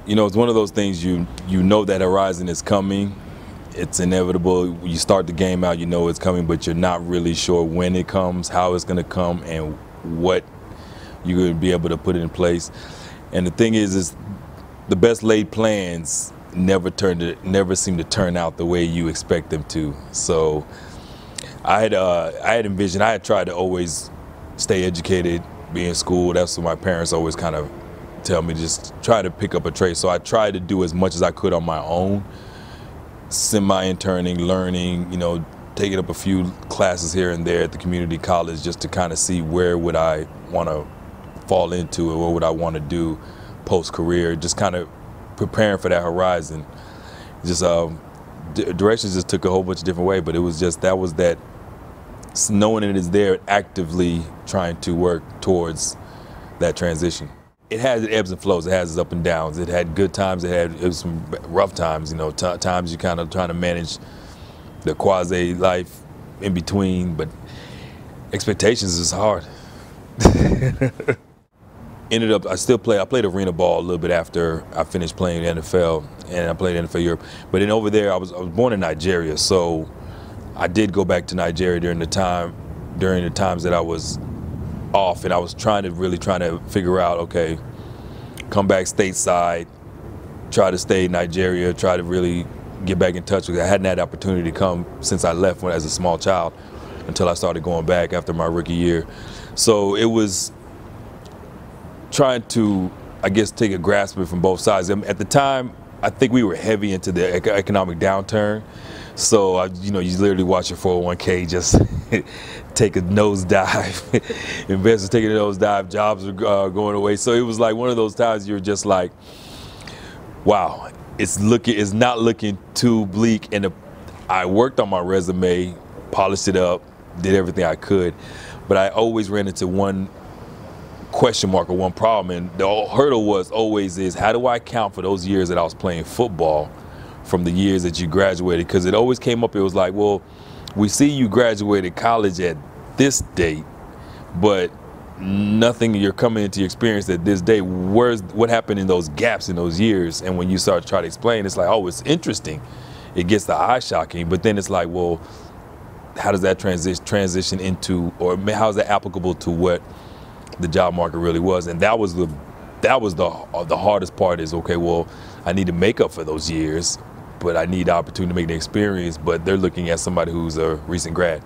You know, it's one of those things you know that horizon is coming. It's inevitable. You start the game out, you know it's coming, but you're not really sure when it comes, how it's going to come, and what you're going to be able to put in place. And the thing is the best laid plans never seem to turn out the way you expect them to. So I had envisioned, I had tried to always stay educated, be in school. That's what my parents always kind of tell me, just try to pick up a trade. So I tried to do as much as I could on my own, semi-interning, learning, you know, taking up a few classes here and there at the community college just to kind of see where would I want to fall into or what would I want to do post-career, just kind of preparing for that horizon. Just directions just took a whole bunch of different ways, but it was just that knowing it is there, actively trying to work towards that transition. It has its ebbs and flows, it has its up and downs. It had good times, it was some rough times, you know, times you kind of trying to manage the quasi life in between, but expectations is hard. I played arena ball a little bit after I finished playing NFL, and I played NFL Europe. But then over there, I was born in Nigeria, so I did go back to Nigeria during the times that I was off, and I was trying to figure out, okay, come back stateside, try to stay in Nigeria, try to really get back in touch with it. I hadn't had the opportunity to come since I left as a small child until I started going back after my rookie year. So it was trying to, I guess, take a grasp of it from both sides. At the time, I think we were heavy into the economic downturn. So, you know, you literally watch your 401k just take a nosedive. Investors taking a nosedive, jobs are going away. So it was like one of those times you're just like, wow, it's not looking too bleak. And I worked on my resume, polished it up, did everything I could, but I always ran into one question mark or one problem, and the hurdle was always how do I account for those years that I was playing football from the years that you graduated? Because it always came up, it was like, well, we see you graduated college at this date, but nothing, you're coming into your experience at this day. What happened in those gaps in those years? And when you start to try to explain, it's like, oh, it's interesting. It gets the eye shocking, but then it's like, well, how does that transition into, or how is that applicable to what the job market really was? And that was the hardest part is, okay, well, I need to make up for those years, but I need the opportunity to make the experience, but they're looking at somebody who's a recent grad.